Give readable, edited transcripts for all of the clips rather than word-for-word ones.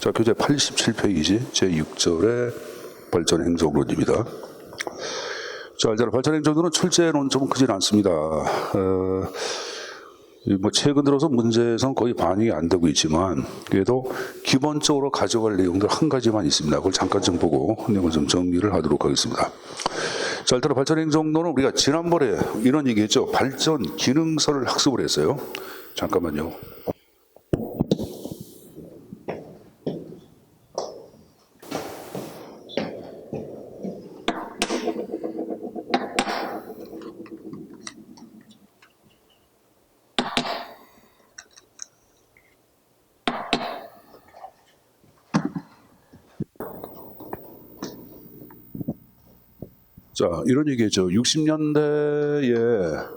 자, 교재 87페이지 제6절의 발전행정론입니다. 자, 일단 발전행정론은 출제 논점은 크진 않습니다. 뭐 최근 들어서 문제에선 거의 반영이 안 되고 있지만 그래도 기본적으로 가져갈 내용들 한 가지만 있습니다. 그걸 잠깐 좀 보고 내용을 좀 정리를 하도록 하겠습니다. 자, 일단 발전행정론은 우리가 지난번에 이런 얘기했죠. 발전 기능서를 학습을 했어요. 잠깐만요. 자, 이런 얘기했죠. 60년대에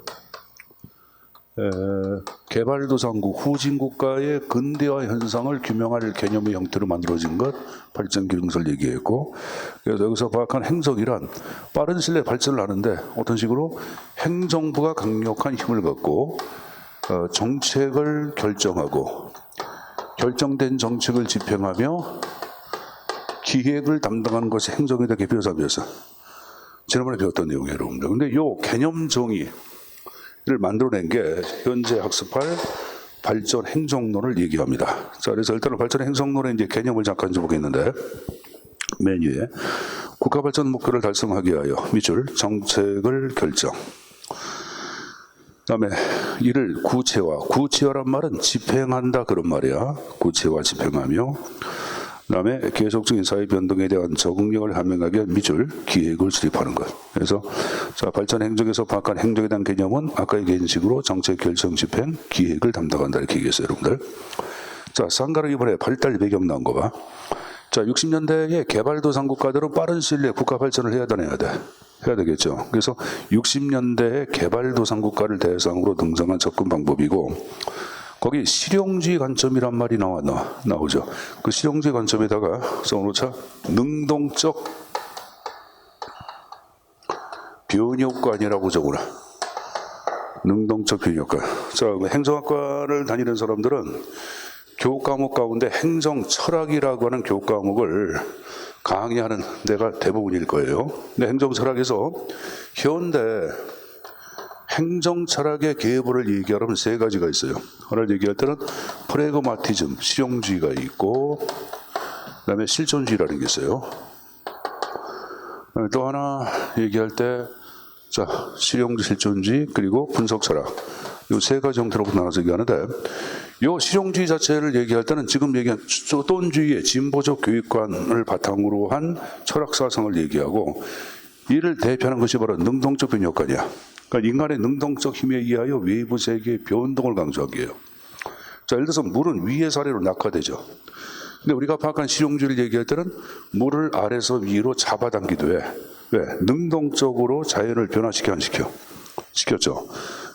개발도상국 후진국가의 근대화 현상을 규명할 개념의 형태로 만들어진 것 발전기능서를 얘기했고, 그래서 여기서 파악한 행정이란 빠른 시일 내에 발전을 하는데 어떤 식으로 행정부가 강력한 힘을 갖고 정책을 결정하고 결정된 정책을 집행하며 기획을 담당하는 것이 행정에 대해 묘사하면서 지난번에 배웠던 내용이에요, 여러분들. 근데 이 개념 정의를 만들어낸 게 현재 학습할 발전 행정론을 얘기합니다. 자, 그래서 일단은 발전 행정론의 이제 개념을 잠깐 좀 보겠는데, 맨 위에 국가 발전 목표를 달성하기 위하여 밑줄 정책을 결정. 그다음에 이를 구체화란 말은 집행한다 그런 말이야. 구체화 집행하며. 그다음에 계속적인 사회 변동에 대한 적응력을 함양하기 위한 밑줄 기획을 수립하는 것. 그래서 자, 발전 행정에서 파악한 행정에 대한 개념은 아까 얘기한 식으로 정책 결정 집행 기획을 담당한다 이렇게 얘기했어요, 여러분들. 자, 쌍가루 이번에 발달 배경 나온 거 봐. 자, 60년대에 개발도상 국가들은 빠른 시일 내에 국가 발전을 해야 돼. 해야 되겠죠. 그래서 60년대에 개발도상 국가를 대상으로 등장한 접근 방법이고, 거기 실용주의 관점이란 말이 나오죠. 그 실용주의 관점에다가 써놓자 능동적 변효관이라고 적어라. 능동적 변효관. 자, 행정학과를 다니는 사람들은 교육 과목 가운데 행정 철학이라고 하는 교육 과목을 강의하는 데가 대부분일 거예요. 근데 행정 철학에서 현대 행정 철학의 계보를 얘기하려면 세 가지가 있어요. 하나를 얘기할 때는 프래그마티즘, 실용주의가 있고, 그다음에 실존주의라는 게 있어요. 또 하나 얘기할 때, 자, 실용주의, 실존주의, 그리고 분석 철학. 이 세 가지 형태로 나눠서 얘기하는데, 이 실용주의 자체를 얘기할 때는 지금 얘기한 조돈주의의 진보적 교육관을 바탕으로 한 철학 사상을 얘기하고, 이를 대표하는 것이 바로 능동적 변효관이야. 그러니까 인간의 능동적 힘에 의하여 외부 세계의 변동을 강조하기예요. 자, 예를 들어서 물은 위에서 아래로 낙하되죠. 근데 우리가 파악한 실용주의를 얘기할 때는 물을 아래서 위로 잡아당기도 해. 왜? 능동적으로 자연을 변화시켜 안 시켜? 시켰죠.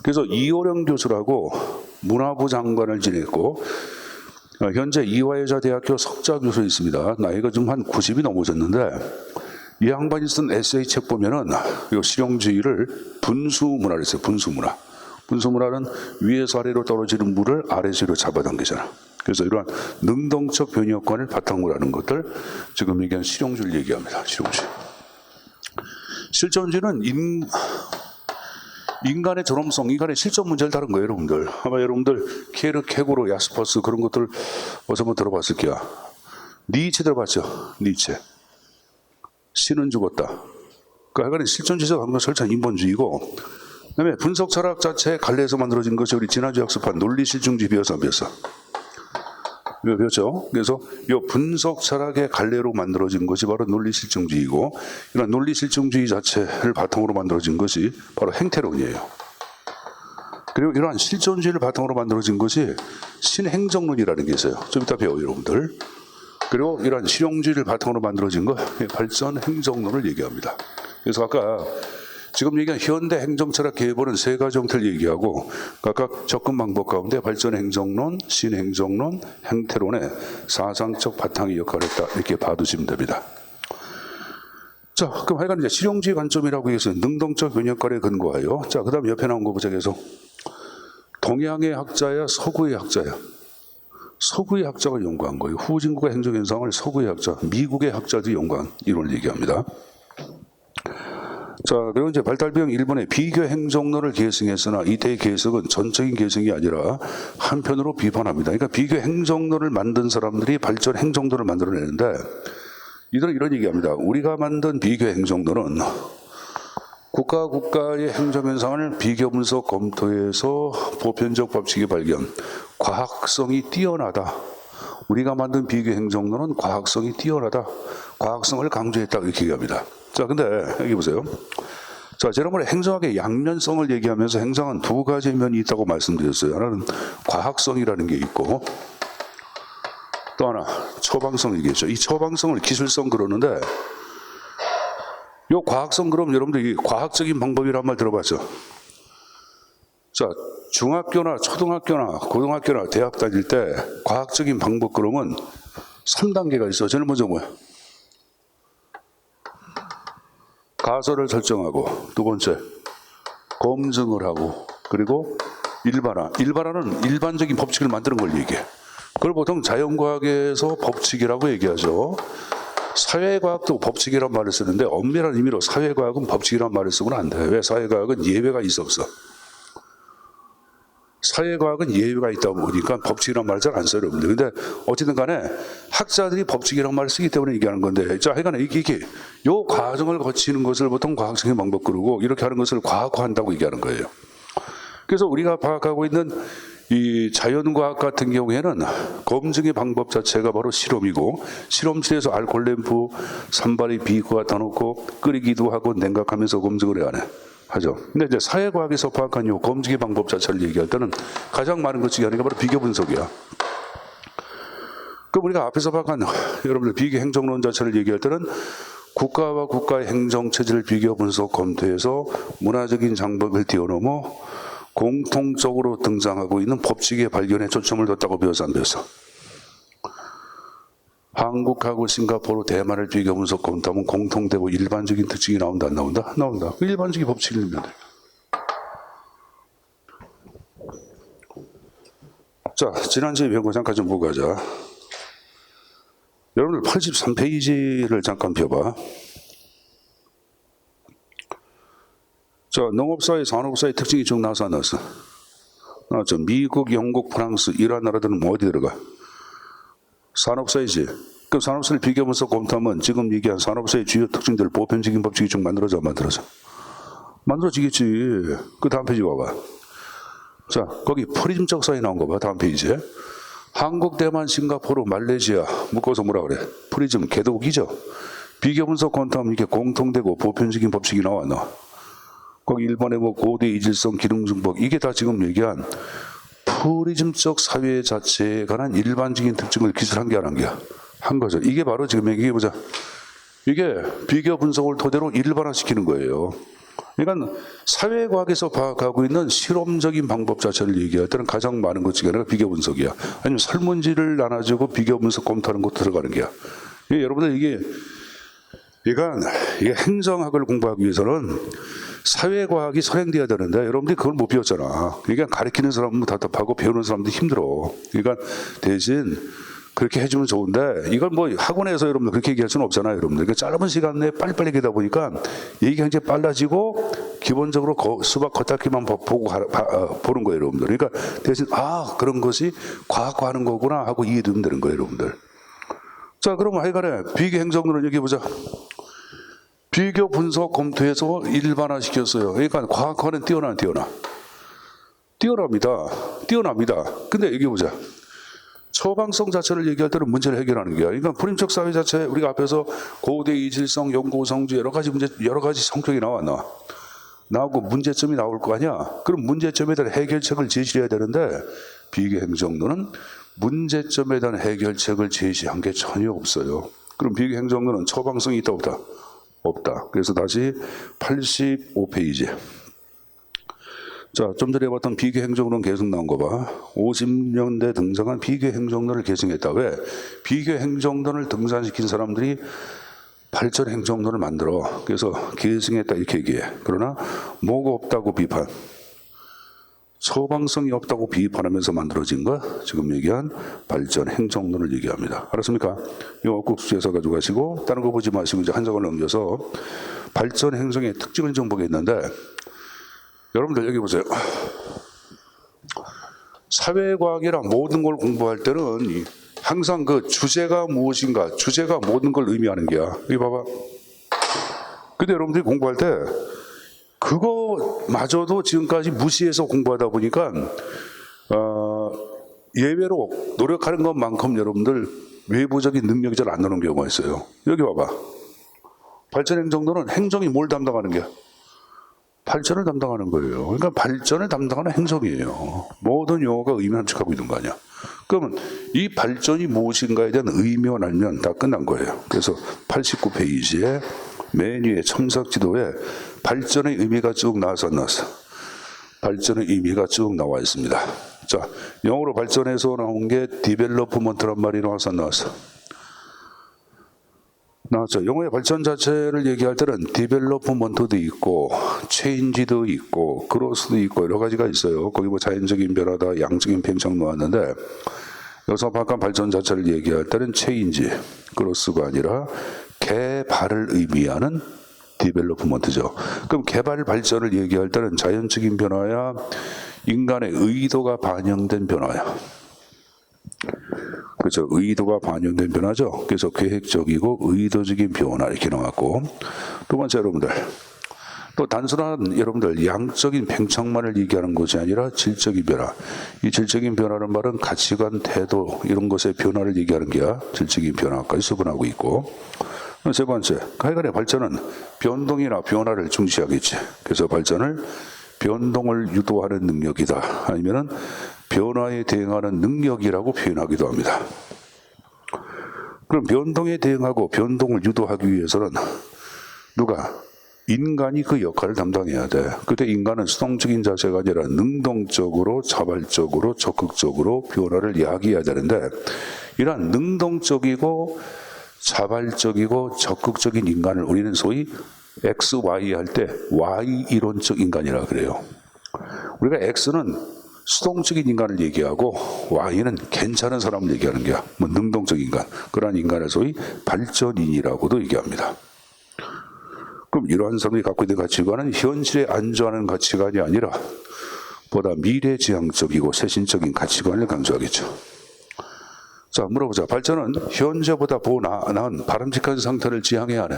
그래서 이호령 교수라고 문화부 장관을 지냈고, 현재 이화여자 대학교 석좌 교수 있습니다. 나이가 좀 한 90이 넘어졌는데, 이 양반이 쓴 에세이 책 보면은 이 실용주의를 분수문화를 했어요. 분수문화. 분수문화는 위에서 아래로 떨어지는 물을 아래서 위로 잡아당기잖아. 그래서 이러한 능동적 변효관을 바탕으로 하는 것들, 지금 얘기한 실용주의를 얘기합니다. 실용주의. 실존주의는 인간의 존엄성, 인간의 실존 문제를 다룬 거예요, 여러분들. 아마 여러분들 케르케고르, 야스퍼스 그런 것들 어서 한번 들어봤을 거야. 니체 들어봤죠? 니체. 신은 죽었다. 그 하여간에 실존주의적 강도 설찬 인본주의고, 그다음에 분석 철학 자체 갈래에서 만들어진 것이 우리 지난주 학습한 논리실증주의 배웠죠? 배웠죠? 그래서 이 분석 철학의 갈래로 만들어진 것이 바로 논리실증주의고, 이런 논리실증주의 자체를 바탕으로 만들어진 것이 바로 행태론이에요. 그리고 이러한 실존주의를 바탕으로 만들어진 것이 신행정론이라는 게 있어요. 좀 이따 배워요, 여러분들. 그리고 이러한 실용주의를 바탕으로 만들어진 것, 발전 행정론을 얘기합니다. 그래서 아까 지금 얘기한 현대 행정철학 계보는 세 가지 형태를 얘기하고, 각각 접근 방법 가운데 발전 행정론, 신행정론, 행태론의 사상적 바탕의 역할을 했다 이렇게 봐두시면 됩니다. 자, 그럼 하여간 이제 실용주의 관점이라고 해서 능동적 변효관에 근거하여, 자, 그 다음 옆에 나온 거 보자. 계속 동양의 학자야, 서구의 학자야. 서구의 학자가 연구한 거예요. 후진국의 행정현상을 서구의 학자, 미국의 학자들이 연구한 이론을 얘기합니다. 자, 그리고 이제 발달비용 1번에 비교 행정론을 계승했으나 이때의 계승은 전적인 계승이 아니라 한편으로 비판합니다. 그러니까 비교 행정론을 만든 사람들이 발전 행정론을 만들어내는데 이들은 이런 얘기합니다. 우리가 만든 비교 행정론은 국가의 행정현상을 비교 분석 검토해서 보편적 법칙의 발견, 과학성이 뛰어나다. 우리가 만든 비교 행정론은 과학성이 뛰어나다. 과학성을 강조했다. 이렇게 얘기합니다. 자, 근데 여기 보세요. 자, 지난번에 행정학의 양면성을 얘기하면서 행정은 두 가지 면이 있다고 말씀드렸어요. 하나는 과학성이라는 게 있고 또 하나 처방성 얘기했죠. 이 처방성을 기술성 그러는데 이 과학성 그럼 여러분들 이 과학적인 방법이란 말 들어봤죠? 자, 중학교나 초등학교나 고등학교나 대학 다닐 때 과학적인 방법 그러면 3단계가 있어. 제일 먼저 뭐야? 가설을 설정하고 두 번째 검증을 하고 그리고 일반화. 일반화는 일반적인 법칙을 만드는 걸 얘기해. 그걸 보통 자연과학에서 법칙이라고 얘기하죠. 사회과학도 법칙이란 말을 쓰는데 엄밀한 의미로 사회과학은 법칙이란 말을 쓰면 안 돼. 왜? 사회과학은 예외가 있었어. 사회과학은 예외가 있다 보니까 법칙이란 말을 잘 안 써요, 여러분들. 근데 어쨌든 간에 학자들이 법칙이란 말을 쓰기 때문에 얘기하는 건데, 자, 하여간 이게 요 과정을 거치는 것을 보통 과학적인 방법 그러고 이렇게 하는 것을 과학화한다고 얘기하는 거예요. 그래서 우리가 파악하고 있는 이 자연과학 같은 경우에는 검증의 방법 자체가 바로 실험이고 실험실에서 알코올 램프, 산발이 비구 갖다 놓고 끓이기도 하고 냉각하면서 검증을 해야 하죠. 근데 이제 사회과학에서 파악한 이 검증의 방법 자체를 얘기할 때는 가장 많은 것 중에 하나가 바로 비교 분석이야. 그럼 우리가 앞에서 파악한 여러분들 비교 행정론 자체를 얘기할 때는 국가와 국가의 행정체제를 비교 분석 검토해서 문화적인 장벽을 뛰어넘어 공통적으로 등장하고 있는 법칙의 발견에 초점을 뒀다고 배워서 안 배웠어? 한국하고 싱가포르, 대만을 비교 분석 검토하면 공통되고 일반적인 특징이 나온다, 안 나온다? 나온다. 일반적인 법칙을 넣으면 돼. 자, 지난주에 배운 거 잠깐 좀 보고 가자. 여러분들 83페이지를 잠깐 펴봐. 자, 농업사회, 산업사회 특징이 쭉 나와서 안 나왔어? 나왔죠. 미국, 영국, 프랑스, 이러한 나라들은 뭐 어디 들어가? 산업사회지. 그 산업사회를 비교하면서 검토하면 지금 얘기한 산업사회의 주요 특징들, 보편적인 법칙이 쭉 만들어져, 안 만들어져? 만들어지겠지. 그 다음 페이지 봐봐. 자, 거기 프리즘적 사회 나온 거 봐. 다음 페이지에. 한국, 대만, 싱가포르, 말레이시아 묶어서 뭐라 그래? 프리즘, 개독이죠. 비교 분석 검토하면 이게 공통되고 보편적인 법칙이 나와, 너. 거기 일본의 뭐 고대 이질성 기능증법 이게 다 지금 얘기한 프리즘적 사회 자체에 관한 일반적인 특징을 기술한 게 안 한 거죠. 이게 바로 지금 얘기해보자. 이게 비교 분석을 토대로 일반화시키는 거예요. 그러니까 사회과학에서 파악하고 있는 실험적인 방법 자체를 얘기할 때는 가장 많은 것 중에 하나가 비교 분석이야. 아니면 설문지를 나눠주고 비교 분석 검토하는 것도 들어가는 게야. 여러분들 이게 행정학을 공부하기 위해서는 사회과학이 선행돼야 되는데 여러분들이 그걸 못 배웠잖아. 그러니까 가르치는 사람은 답답하고 배우는 사람도 힘들어. 그러니까 대신 그렇게 해주면 좋은데 이걸 뭐 학원에서 여러분들 그렇게 얘기할 수는 없잖아요. 여러분들. 그러니까 짧은 시간 내에 빨리빨리 얘기하다 보니까 얘기가 이제 빨라지고 기본적으로 수박 겉핥기만 보고 보는 거예요. 여러분들. 그러니까 대신 그런 것이 과학화하는 거구나 하고 이해되면 되는 거예요. 여러분들. 자, 그럼 하여간에 비교 행정론을 얘기해보자. 비교 분석 검토해서 일반화시켰어요. 그러니까 과학화는 뛰어나. 뛰어납니다. 근데 얘기해보자. 처방성 자체를 얘기할 때는 문제를 해결하는 거야. 그러니까 프림적 사회 자체 우리가 앞에서 고대 이질성, 연고성주 여러 가지 성격이 나오고 문제점이 나올 거 아니야. 그럼 문제점에 대한 해결책을 제시해야 되는데 비교 행정론은 문제점에 대한 해결책을 제시한 게 전혀 없어요. 그럼 비교 행정론은 처방성이 있다 없다? 없다. 그래서 다시 85페이지. 자, 좀 전에 봤던 비교 행정론 계속 나온 거 봐. 50년대 등장한 비교 행정론을 계승했다. 왜? 비교 행정론을 등장시킨 사람들이 발전 행정론을 만들어. 그래서 계승했다 이렇게 얘기해. 그러나 뭐가 없다고 비판. 처방성이 없다고 비판하면서 만들어진 거 지금 얘기한 발전 행정론을 얘기합니다. 알았습니까? 이거 국수에서 가져가시고 다른 거 보지 마시고 이제 한 장을 넘겨서 발전 행정의 특징을 좀 보겠는데, 여러분들 여기 보세요. 사회과학이랑 모든 걸 공부할 때는 항상 그 주제가 무엇인가, 주제가 모든 걸 의미하는 게야. 여기 봐봐. 근데 여러분들이 공부할 때 그거마저도 지금까지 무시해서 공부하다 보니까 예외로 노력하는 것만큼 여러분들 외부적인 능력이 잘 안 나오는 경우가 있어요. 여기 봐봐. 발전행정론은 행정이 뭘 담당하는 게? 발전을 담당하는 거예요. 그러니까 발전을 담당하는 행정이에요. 모든 용어가 의미한 척하고 있는 거 아니야. 그러면 이 발전이 무엇인가에 대한 의미만 알면 다 끝난 거예요. 그래서 89페이지에 맨 위에 첨삭 지도에 발전의 의미가 쭉 나와서 발전의 의미가 쭉 나와 있습니다. 자, 영어로 발전에서 나온 게 디벨로프먼트란 말이 나왔어. 나왔죠. 영어의 발전 자체를 얘기할 때는 디벨로프먼트도 있고 체인지도 있고 그로스도 있고 여러 가지가 있어요. 거기 뭐 자연적인 변화다, 양적인 팽창 나왔는데, 여기서 아까 발전 자체를 얘기할 때는 체인지, 그로스가 아니라 개발을 의미하는 디벨로프먼트죠. 그럼 개발 발전을 얘기할 때는 자연적인 변화야, 인간의 의도가 반영된 변화야. 그렇죠. 의도가 반영된 변화죠. 그래서 계획적이고 의도적인 변화 이렇게 나왔고, 두 번째 여러분들, 또 단순한 여러분들 양적인 팽창만을 얘기하는 것이 아니라 질적인 변화. 이 질적인 변화는 말은 가치관, 태도 이런 것의 변화를 얘기하는 게야 질적인 변화까지 수분하고 있고, 세 번째, 하여간에 발전은 변동이나 변화를 중시하겠지. 그래서 발전을 변동을 유도하는 능력이다, 아니면은 변화에 대응하는 능력이라고 표현하기도 합니다. 그럼 변동에 대응하고 변동을 유도하기 위해서는 누가? 인간이 그 역할을 담당해야 돼. 그때 인간은 수동적인 자세가 아니라 능동적으로, 자발적으로, 적극적으로 변화를 야기해야 되는데, 이러한 능동적이고 자발적이고 적극적인 인간을 우리는 소위 X, Y 할 때 Y 이론적 인간이라 그래요. 우리가 X는 수동적인 인간을 얘기하고 Y는 괜찮은 사람을 얘기하는 게야. 뭐 능동적 인간. 그러한 인간을 소위 발전인이라고도 얘기합니다. 그럼 이러한 사람이 갖고 있는 가치관은 현실에 안주하는 가치관이 아니라 보다 미래지향적이고 세신적인 가치관을 강조하겠죠. 자, 물어보자. 발전은 현재보다 더 나은 바람직한 상태를 지향해야 하네.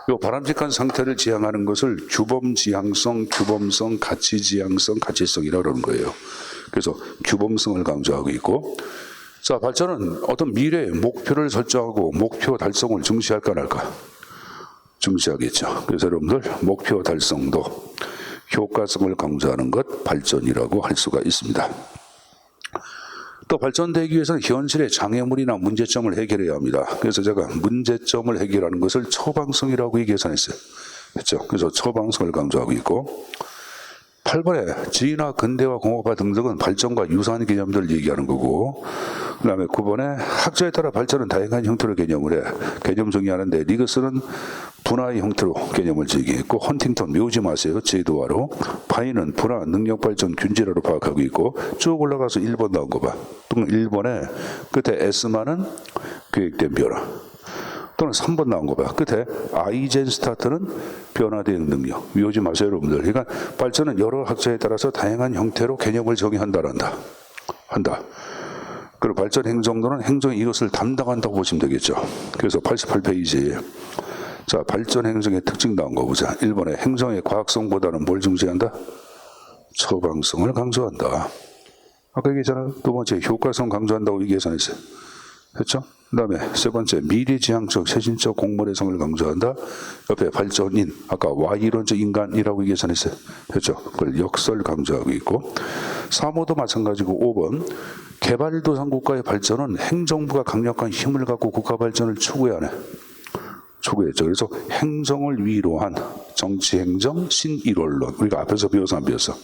이 바람직한 상태를 지향하는 것을 규범지향성, 규범성, 가치지향성, 가치성이라고 그러는 거예요. 그래서 규범성을 강조하고 있고, 자, 발전은 어떤 미래의 목표를 설정하고 목표 달성을 중시할까 안 할까? 중시하겠죠. 그래서 여러분들 목표 달성도 효과성을 강조하는 것 발전이라고 할 수가 있습니다. 또 발전되기 위해서는 현실의 장애물이나 문제점을 해결해야 합니다. 그래서 제가 문제점을 해결하는 것을 처방성이라고 계산했어요. 그렇죠? 그래서 처방성을 강조하고 있고, 8번에 지나 근대화 공업화 등등은 발전과 유사한 개념들을 얘기하는 거고, 그 다음에 9번에 학자에 따라 발전은 다양한 형태로 개념을 해. 개념 정의하는데 리그스는 분화의 형태로 개념을 제기했고, 헌팅턴 외우지 마세요. 제도화로. 파이는 분화, 능력발전, 균질화로 파악하고 있고, 쭉 올라가서 1번 나온 거 봐. 또는 1번에 끝에 에스마는 계획된 변화. 또는 3번 나온 거 봐. 끝에 아이젠 스타트는 변화된 능력. 외우지 마세요, 여러분들. 그러니까 발전은 여러 학자에 따라서 다양한 형태로 개념을 정의한다. 그리고 발전 행정론은 행정이 이것을 담당한다고 보시면 되겠죠. 그래서 88페이지에 자, 발전 행정의 특징 나온 거 보자. 1번에 행정의 과학성보다는 뭘 중시한다? 처방성을 강조한다. 아까 얘기했잖아요. 두 번째 효과성 강조한다고 얘기했어요. 그렇죠? 그 다음에 세 번째 미래지향적 세신적 공모래성을 강조한다. 옆에 발전인 아까 Y론적 인간이라고 얘기했어요. 그렇죠? 그걸 역설 강조하고 있고, 3호도 마찬가지고 5번 개발도상국가의 발전은 행정부가 강력한 힘을 갖고 국가 발전을 추구해야 하네. 추구했죠. 그래서 행정을 위로한 정치행정 신일원론. 우리가 앞에서 배워서 안 배웠어.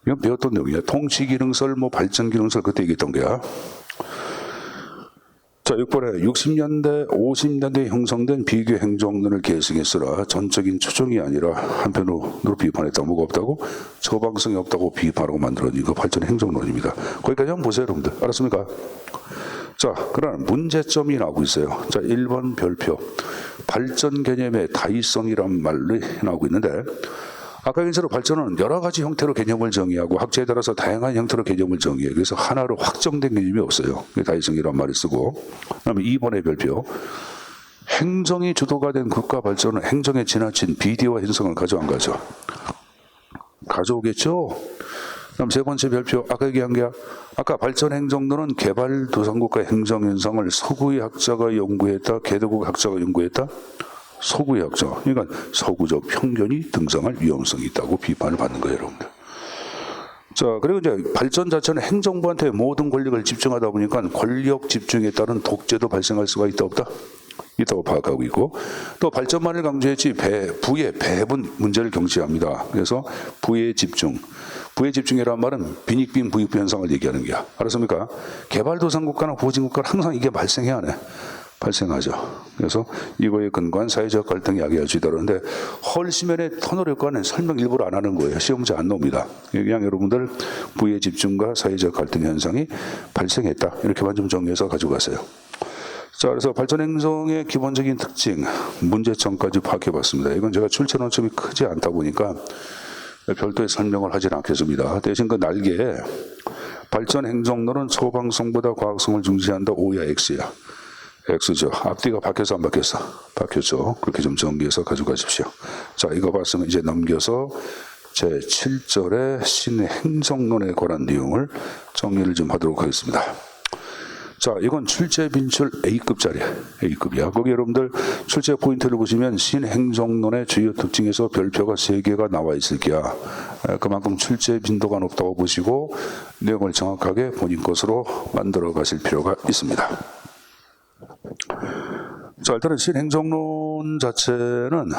이건 배웠던 내용이야. 통치기능설, 발전기능설 그때 얘기했던 거야. 자, 6번에 60년대, 50년대에 형성된 비교 행정론을 계승했으나 전적인 추정이 아니라 한편으로 비판했다. 뭐가 없다고? 처방성이 없다고 비판하고 만들어진 이거 발전 행정론입니다. 거기까지 한번 보세요, 여러분들. 알았습니까? 자, 그러나 문제점이 나오고 있어요. 자, 1번 별표. 발전 개념의 다의성이란 말이 나오고 있는데, 아까 얘기한 발전은 여러 가지 형태로 개념을 정의하고 학자에 따라서 다양한 형태로 개념을 정의해요. 그래서 하나로 확정된 개념이 없어요. 다의성이란 말을 쓰고. 그다음에 2번의 별표. 행정이 주도가 된 국가 발전은 행정에 지나친 비디오 행성을 가져 안 가져? 가져오겠죠? 그럼 세 번째 별표, 아까 얘기한 게, 아까 발전 행정론은 개발도상국가의 행정 현상을 서구의 학자가 연구했다, 개도국 학자가 연구했다? 서구의 학자. 그러니까 서구적 편견이 등장할 위험성이 있다고 비판을 받는 거예요, 여러분들. 자, 그리고 이제 발전 자체는 행정부한테 모든 권력을 집중하다 보니까 권력 집중에 따른 독재도 발생할 수가 있다, 없다? 있다고 파악하고 있고, 또 발전만을 강조했지 부의 배분 문제를 경시합니다. 그래서 부의 집중. 부의 집중이라는 말은 빈익빈 부익부 현상을 얘기하는 거야. 알았습니까? 개발도상국가나 후진국가는 항상 이게 발생해야 하네. 발생하죠. 그래서 이거에 근거한 사회적 갈등이 야기해지더라는데 헐시면의 터널 효과는 설명 일부러 안 하는 거예요. 시험 문제 안 나옵니다. 그냥 여러분들 부의 집중과 사회적 갈등 현상이 발생했다. 이렇게만 좀 정리해서 가지고 가세요. 자, 그래서 발전 행정의 기본적인 특징, 문제점까지 파악해봤습니다. 이건 제가 출제 논점이 크지 않다 보니까 별도의 설명을 하진 않겠습니다. 대신 그 날개에 발전 행정론은 소방성보다 과학성을 중시한다. O야 X야. X죠. 앞뒤가 바뀌어서 안 바뀌었어? 바뀌었죠. 그렇게 좀 정리해서 가져가십시오. 자, 이거 봤으면 이제 넘겨서 제 7절의 신행정론에 관한 내용을 정리를 좀 하도록 하겠습니다. 자, 이건 출제 빈출 A급짜리야. A급이야. 거기 여러분들 출제 포인트를 보시면 신행정론의 주요 특징에서 별표가 3개가 나와 있을 게야. 그만큼 출제 빈도가 높다고 보시고 내용을 정확하게 본인 것으로 만들어 가실 필요가 있습니다. 자, 일단은 신행정론 자체는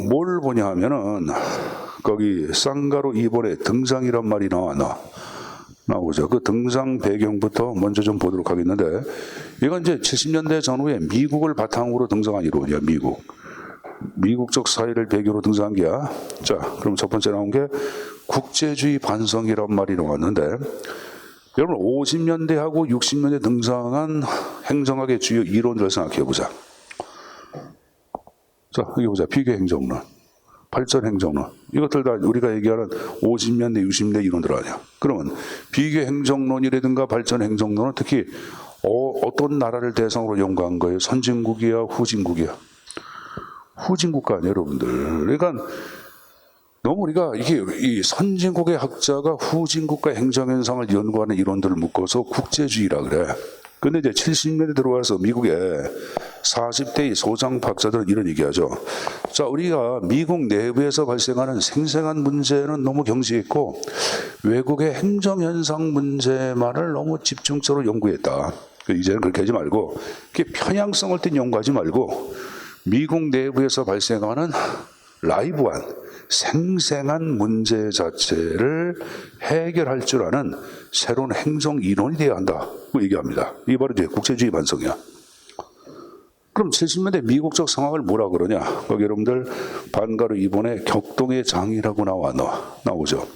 뭘 보냐 하면은 거기 쌍가로 2번에 등장이란 말이 나오죠. 그 등장 배경부터 먼저 좀 보도록 하겠는데, 이건 이제 70년대 전후에 미국을 바탕으로 등장한 이론이야. 미국적 사회를 배경으로 등장한 게야. 자, 그럼 첫 번째 나온 게 국제주의 반성이란 말이 나왔는데, 여러분 50년대하고 60년대 등장한 행정학의 주요 이론들을 생각해보자. 자, 여기 보자. 비교 행정론, 발전 행정론. 이것들 다 우리가 얘기하는 50년대, 60년대 이론들 아니야. 그러면 비교 행정론이라든가 발전 행정론은 특히 어떤 나라를 대상으로 연구한 거예요? 선진국이야, 후진국이야? 후진국가 아니에요, 여러분들. 그러니까 너무 우리가 이 선진국의 학자가 후진국가 행정현상을 연구하는 이론들을 묶어서 국제주의라 그래. 근데 이제 70년대 들어와서 미국에 40대의 소장파 학자들은 이런 얘기하죠. 자, 우리가 미국 내부에서 발생하는 생생한 문제는 너무 경시했고 외국의 행정현상 문제만을 너무 집중적으로 연구했다. 이제는 그렇게 하지 말고 편향성을 띤 연구하지 말고 미국 내부에서 발생하는 라이브한 생생한 문제 자체를 해결할 줄 아는 새로운 행정 이론이 되어야 한다고 얘기합니다. 이게 바로 이제 국제주의 반성이야. 그럼 70년대 미국적 상황을 뭐라 그러냐? 거기 여러분들 반가로 2번에 격동의 장이라고 나오죠.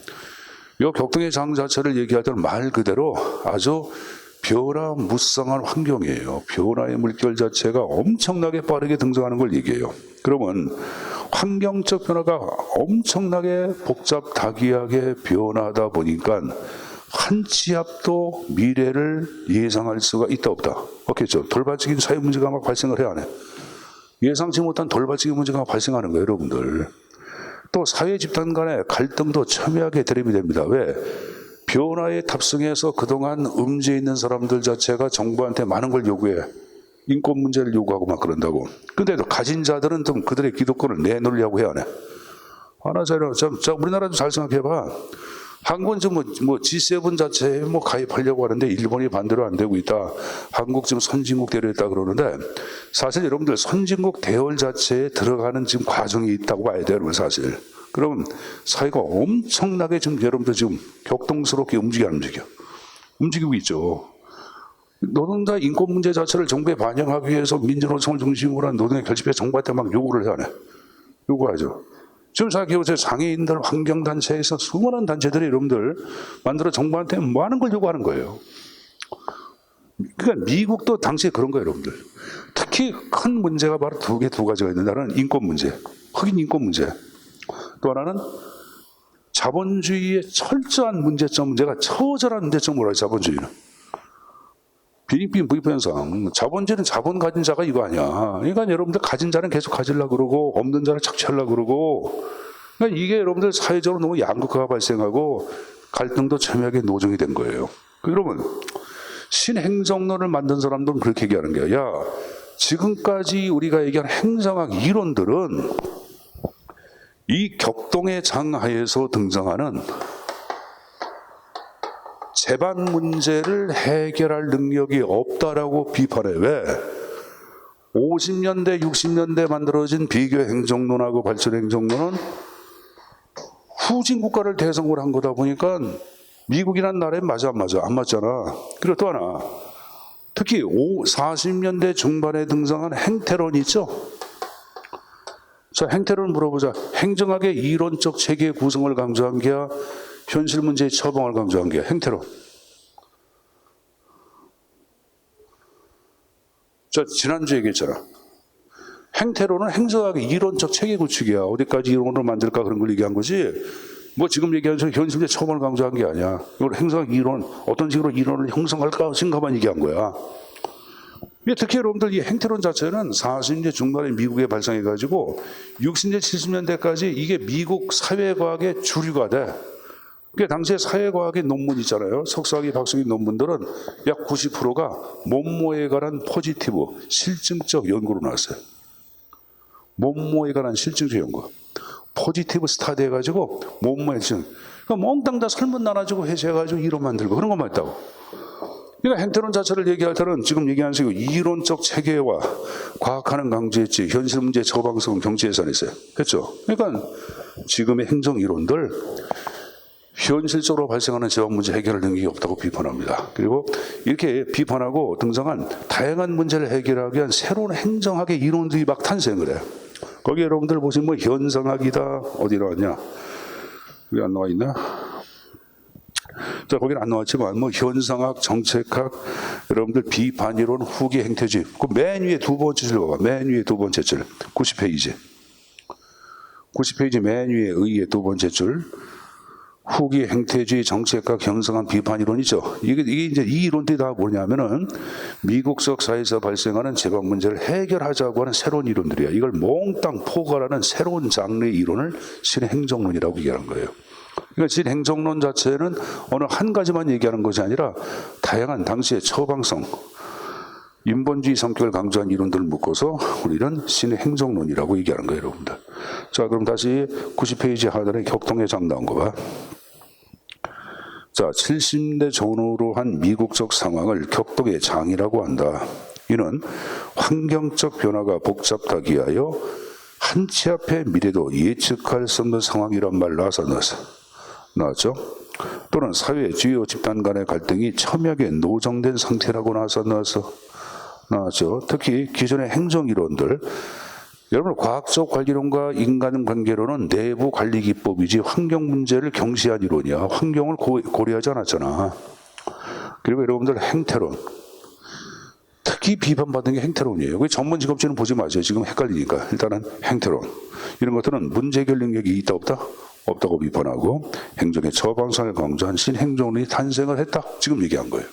이 격동의 장 자체를 얘기할 때는 말 그대로 아주 변화무쌍한 환경이에요. 변화의 물결 자체가 엄청나게 빠르게 등장하는 걸 얘기해요. 그러면 환경적 변화가 엄청나게 복잡다기하게 변하다 보니까 한 치 앞도 미래를 예상할 수가 있다 없다? 없겠죠. 돌발적인 사회 문제가 막 발생을 해야 하네. 예상치 못한 돌발적인 문제가 발생하는 거예요, 여러분들. 또 사회 집단 간의 갈등도 첨예하게 대립이 됩니다. 왜? 변화에 탑승해서 그동안 음지에 있는 사람들 자체가 정부한테 많은 걸 요구해. 인권 문제를 요구하고 막 그런다고. 근데도 가진 자들은 좀 그들의 기득권을 내놓으려고 해야 하네. 자, 우리나라도 잘 생각해봐. 한국은 지금 G7 자체에 가입하려고 하는데 일본이 반대로 안 되고 있다. 한국 지금 선진국 대열했다 그러는데 사실 여러분들 선진국 대열 자체에 들어가는 지금 과정이 있다고 봐야 돼요, 여러분 사실. 그러면 사회가 엄청나게 지금 여러분들 지금 격동스럽게 움직이고 있죠. 노동자 인권 문제 자체를 정부에 반영하기 위해서 민주노총을 중심으로 한 노동의 결집에 정부한테 막 요구를 해야 하네. 요구하죠. 지금 생각해보세요. 장애인들 환경단체에서 수많은 단체들이 여러분들 만들어 정부한테 뭐 하는 걸 요구하는 거예요. 그러니까 미국도 당시에 그런 거예요, 여러분들. 특히 큰 문제가 바로 두 가지가 있는데, 하나는 인권 문제, 흑인 인권 문제. 또 하나는 자본주의의 철저한 문제점, 문제가 처절한 문제점으로 해요, 자본주의는. 빈익빈 부익부 현상. 자본주의는 자본 가진 자가 이거 아니야. 그러니까 여러분들 가진 자는 계속 가지려고 그러고, 없는 자는 착취하려고 그러고. 그러니까 이게 여러분들 사회적으로 너무 양극화가 발생하고, 갈등도 첨예하게 노정이 된 거예요. 그러면, 신행정론을 만든 사람들은 그렇게 얘기하는 거야. 야, 지금까지 우리가 얘기한 행정학 이론들은 이 격동의 장하에서 등장하는 재반 문제를 해결할 능력이 없다라고 비판해. 왜? 50년대, 60년대 만들어진 비교 행정론하고 발전 행정론은 후진 국가를 대상으로 한 거다 보니까 미국이란 나라에 맞아 안 맞아? 안 맞잖아. 그리고 또 하나, 특히 40년대 중반에 등장한 행태론 있죠? 자, 행태론 물어보자. 행정학의 이론적 체계 구성을 강조한 게야, 현실 문제의 처방을 강조한 게야, 행태론. 자, 지난주에 얘기했잖아. 행태론은 행정학의 이론적 체계 구축이야. 어디까지 이론으로 만들까 그런 걸 얘기한 거지. 뭐 지금 얘기하는 현실 문제 처방을 강조한 게 아니야. 이걸 행정학 이론, 어떤 식으로 이론을 형성할까 생각만 얘기한 거야. 특히 여러분들 이 행태론 자체는 40년대 중반에 미국에 발생해가지고 60년대, 70년대까지 이게 미국 사회과학의 주류가 돼. 그러니까 당시에 사회과학의 논문 있잖아요. 석사학위, 박사학위 논문들은 약 90%가 몸모에 관한 포지티브, 실증적 연구로 나왔어요. 몸모에 관한 실증적 연구. 포지티브 스타디 해가지고 몸모에 지금 그러니까 몽땅 다 설문 나눠주고 해제해가지고 이론 만들고 그런 것만 했다고. 그러니까 행태론 자체를 얘기할 때는 지금 얘기한 식으로 이론적 체계와 과학하는 강조했지 현실 문제 처방성 경제 예산이 있어요. 그렇죠? 그러니까 지금의 행정 이론들 현실적으로 발생하는 재방 문제 해결할 능력이 없다고 비판합니다. 그리고 이렇게 비판하고 등장한 다양한 문제를 해결하기 위한 새로운 행정학의 이론들이 막 탄생을 해요. 거기 여러분들 보시면 뭐 현상학이다 어디 나왔냐? 여기 안 나와 있나? 자, 거기는 안 나왔지만 뭐 현상학, 정책학, 여러분들 비판이론, 후기 행태주의. 그 맨 위에 두 번째 줄 봐봐. 맨 위에 두 번째 줄. 90페이지. 90페이지 맨 위에 의의 두 번째 줄. 후기 행태주의, 정책학, 현상학, 비판이론이죠. 이게 이제 이 이론들이 다 뭐냐면은 미국적 사회에서 발생하는 재방 문제를 해결하자고 하는 새로운 이론들이야. 이걸 몽땅 포괄하는 새로운 장르의 이론을 신행정론이라고 얘기하는 거예요. 그러니까 신행정론 자체는 어느 한 가지만 얘기하는 것이 아니라 다양한 당시의 처방성, 인본주의 성격을 강조한 이론들을 묶어서 우리는 신행정론이라고 얘기하는 거예요, 여러분들. 자, 그럼 다시 90페이지 하단에 격동의 장 나온 거 봐. 자, 70대 전후로 한 미국적 상황을 격동의 장이라고 한다. 이는 환경적 변화가 복잡하기 위하여 한치 앞의 미래도 예측할 수 없는 상황이란 말 나왔죠? 또는 사회 주요 집단 간의 갈등이 첨예하게 노정된 상태라고 나왔죠? 특히 기존의 행정이론들, 여러분 과학적 관리론과 인간관계론은 내부 관리 기법이지 환경 문제를 경시한 이론이야. 환경을 고려하지 않았잖아. 그리고 여러분들 행태론, 특히 비판받는 게 행태론이에요. 그 전문 직업지는 보지 마세요. 지금 헷갈리니까. 일단은 행태론. 이런 것들은 문제 해결 능력이 있다 없다? 없다고 비판하고 행정의 처방성을 강조한 신행정론이 탄생을 했다. 지금 얘기한 거예요.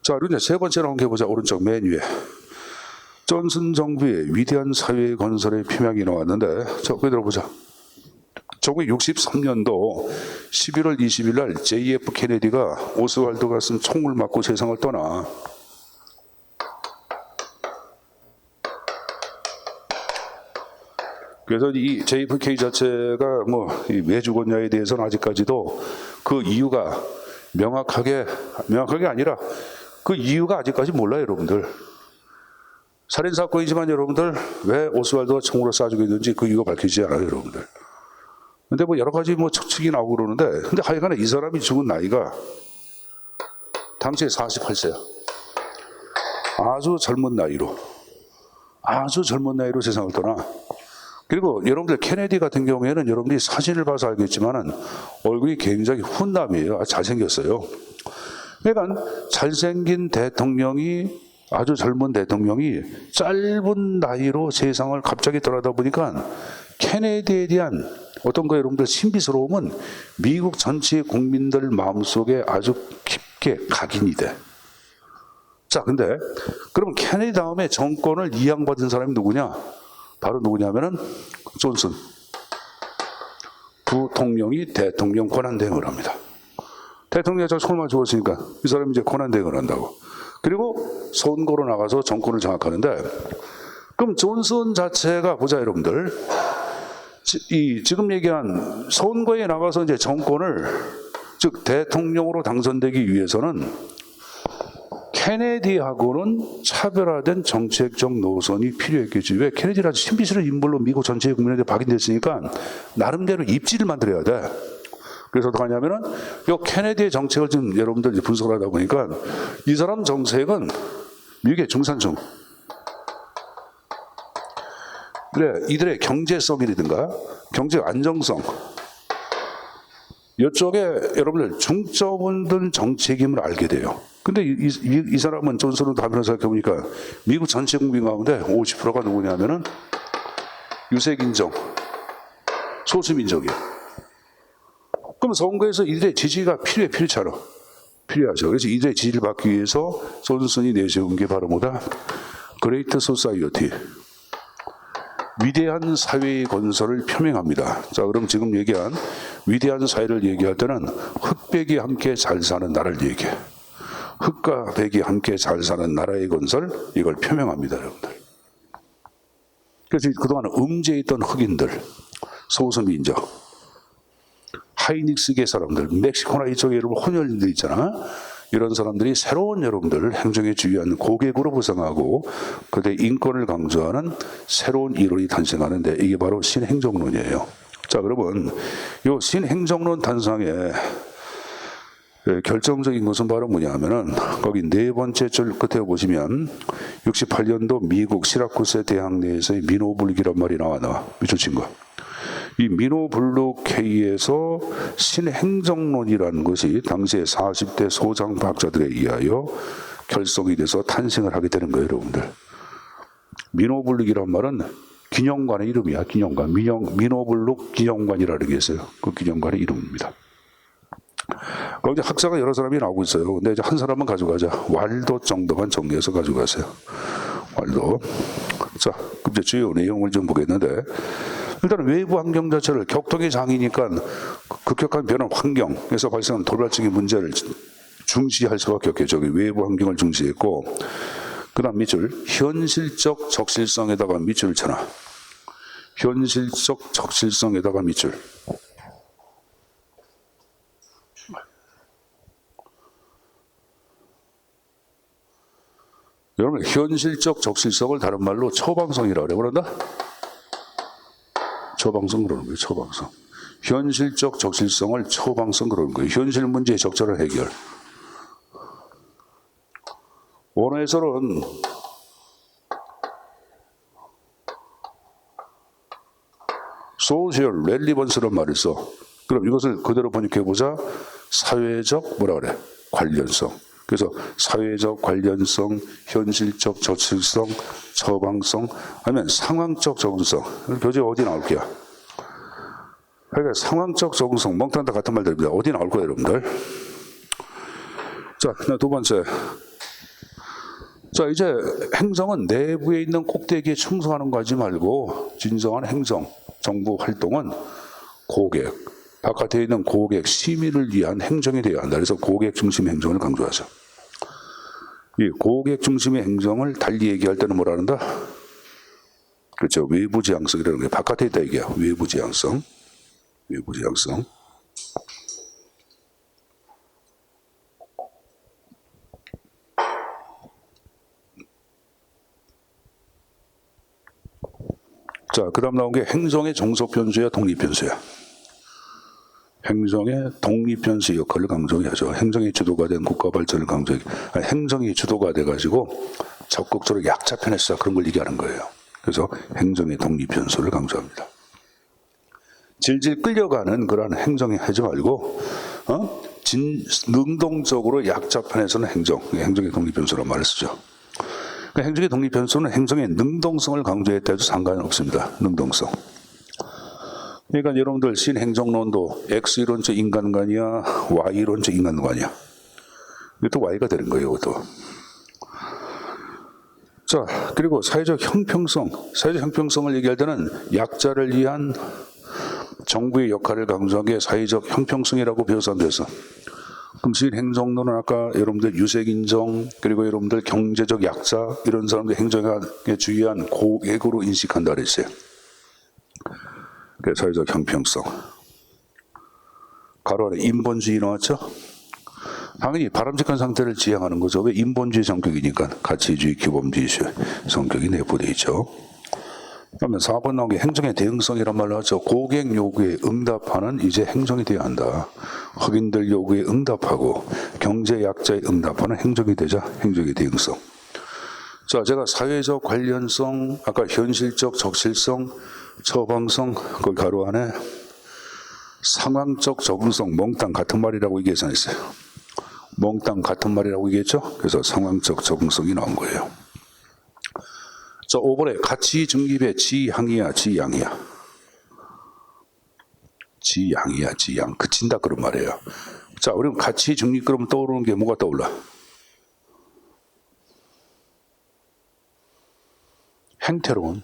자, 그리고 이제 세 번째로 한번 해보자. 오른쪽 맨 위에. 존슨 정부의 위대한 사회 건설의 표명이 나왔는데, 자, 거기 들어보자. 1963년도 11월 20일 날 JF 케네디가 오스왈드가 쓴 총을 맞고 세상을 떠나. 그래서 이 JFK 자체가 뭐 왜 죽었냐에 대해서는 아직까지도 그 이유가 명확하게 아니라 그 이유가 아직까지 몰라요, 여러분들. 살인사건이지만 여러분들 왜 오스왈드가 총으로 쏴 죽였는지 그 이유가 밝혀지지 않아요, 여러분들. 근데 뭐 여러 가지 뭐 측측이 나오고 그러는데, 근데 하여간에 이 사람이 죽은 나이가 당시에 48세야. 아주 젊은 나이로 세상을 떠나. 그리고 여러분들 케네디 같은 경우에는 여러분들이 사진을 봐서 알겠지만은 얼굴이 굉장히 훈남이에요. 아주 잘생겼어요. 그러니까 잘생긴 대통령이, 아주 젊은 대통령이 짧은 나이로 세상을 갑자기 떠나다 보니까 케네디에 대한 어떤 거 여러분들 신비스러움은 미국 전체 국민들 마음속에 아주 깊게 각인이 돼. 자, 근데 그럼 케네디 다음에 정권을 이양받은 사람이 누구냐? 바로 누구냐면은 존슨 부통령이 대통령 권한대행을 합니다. 대통령이 저 손만 주었으니까 이 사람이 이제 권한대행을 한다고. 그리고 선거로 나가서 정권을 장악하는데, 그럼 존슨 자체가, 보자 여러분들, 지금 얘기한 선거에 나가서 이제 정권을, 즉 대통령으로 당선되기 위해서는 케네디하고는 차별화된 정책적 노선이 필요했겠지. 왜? 케네디는 아주 신비스러운 인물로 미국 전체 국민한테 박인됐으니까 나름대로 입지를 만들어야 돼. 그래서 어떻게 하냐면은 이 케네디의 정책을 좀 여러분들 분석을 하다 보니까 이 사람 정책은 미국의 중산층, 그래, 이들의 경제성이라든가 경제 안정성, 이쪽에 여러분들 중점을 둔 정책임을 알게 돼요. 근데 이 사람은 존슨은 답변을 생각해보니까 미국 전체 국민 가운데 50%가 누구냐면은 유색인종, 소수민족이에요. 그럼 선거에서 이들의 지지가 필요하죠. 그래서 이들의 지지를 받기 위해서 존슨이 내세운 게 바로 뭐다? 그레이트 소사이어티, 위대한 사회의 건설을 표명합니다. 자, 그럼 지금 얘기한 위대한 사회를 얘기할 때는 흑백이 함께 잘 사는 나라를 얘기해. 흑과 백이 함께 잘 사는 나라의 건설, 이걸 표명합니다, 여러분들. 그래서 그동안 음지에 있던 흑인들, 소수민족, 하이닉스계 사람들, 멕시코나 이쪽에 여러분 혼혈인들 있잖아. 이런 사람들이 새로운 여러분들 행정에 주의한 고객으로 구성하고 그들의 인권을 강조하는 새로운 이론이 탄생하는데, 이게 바로 신행정론이에요. 자, 여러분, 이 신행정론 탄생의 결정적인 것은 바로 뭐냐면은 거기 네 번째 줄 끝에 보시면 68년도 미국 시라쿠스 대학 내에서의 민호블록이란 말이 나와. 미쳐 친구. 이 민호블록 회의에서 신행정론이라는 것이 당시에 40대 소장학자들에 의하여 결성이 돼서 탄생을 하게 되는 거예요, 여러분들. 민호블록이란 말은 기념관의 이름이야, 기념관. 민호블록 기념관이라는 게 있어요. 그 기념관의 이름입니다. 거기 학자가 여러 사람이 나오고 있어요. 근데 이제 한 사람만 가져가자. 왈도 정도만 정리해서 가져가세요. 왈도. 자, 그럼 이제 주요 내용을 좀 보겠는데, 일단 외부 환경 자체를, 격동의 장이니까 급격한 변화 환경에서 발생하는 돌발적인 문제를 중시할 수밖에 없겠죠. 외부 환경을 중시했고, 그 다음 밑줄, 현실적 적실성에다가 밑줄을 쳐놔. 현실적 적실성에다가 밑줄. 여러분, 현실적 적실성을 다른 말로 처방성이라고 그래. 그런다? 처방성 그러는 거예요, 처방성. 현실적 적실성을 처방성 그러는 거예요. 현실 문제의 적절한 해결. 원어에서는 소셜 렐리번스라는 말을 써. 그럼 이것을 그대로 번역해보자. 사회적 뭐라 그래? 관련성. 그래서 사회적 관련성, 현실적 적실성, 처방성, 아니면 상황적 적응성. 교재 어디 나올 거야? 그러니까 상황적 적응성, 멍땅 다 같은 말들입니다. 어디 나올 거예요, 여러분들? 자, 두 번째. 자, 이제 행정은 내부에 있는 꼭대기에 충성하는 거 하지 말고 진정한 행정, 정부 활동은 고객, 바깥에 있는 고객, 시민을 위한 행정이 되어야 한다. 그래서 고객 중심 행정을 강조하죠. 이 고객 중심의 행정을 달리 얘기할 때는 뭐라 한다? 그렇죠. 외부 지향성이라는 게 바깥에 있다 얘기야. 외부 지향성. 외부 지향성. 자, 그 다음 나온 게 행정의 종속 변수야, 독립 변수야. 행정의 독립변수 역할을 강조해야죠. 행정이 주도가 된 국가 발전을 강조해. 행정이 주도가 돼가지고 적극적으로 약자 편에 서 그런 걸 얘기하는 거예요. 그래서 행정의 독립변수를 강조합니다. 질질 끌려가는 그러한 행정이 하지 말고 능동적으로 약자 편에서는 행정의 독립변수란 말을 쓰죠. 그러니까 행정의 독립변수는 행정의 능동성을 강조했다 해도 상관은 없습니다. 능동성. 그러니까 여러분들 신행정론도 X이론적 인간관이야, Y이론적 인간관이야. 이것도 Y가 되는 거예요, 이것도. 자, 그리고 사회적 형평성을 얘기할 때는 약자를 위한 정부의 역할을 강조한 게 사회적 형평성이라고 배워서 안 돼서. 그럼 신행정론은 아까 여러분들 유색인정, 그리고 여러분들 경제적 약자, 이런 사람들 행정에 주의한 고액으로 인식한다 그랬어요. 그래서 사회적 형평성. 가로 안에 인본주의 나왔죠? 당연히 바람직한 상태를 지향하는 거죠. 왜? 인본주의 성격이니까. 가치주의, 규범주의 성격이 내포되어 있죠. 그러면 4번 나온 게 행정의 대응성이란 말을 하죠. 고객 요구에 응답하는 이제 행정이 되어야 한다. 흑인들 요구에 응답하고 경제 약자에 응답하는 행정이 되자 행정의 대응성. 자, 제가 사회적 관련성, 아까 현실적 적실성, 처방성, 그 가로 안에 상황적 적응성, 몽땅 같은 말이라고 계산했어요. 몽땅 같은 말이라고 얘기했죠. 그래서 상황적 적응성이 나온 거예요. 자, 5번에 가치 중립의 지향이야, 지양이야. 지양이야, 지양. 그친다 그런 말이에요. 자, 우리는 가치 중립 그러면 떠오르는 게 뭐가 떠올라? 행태로운.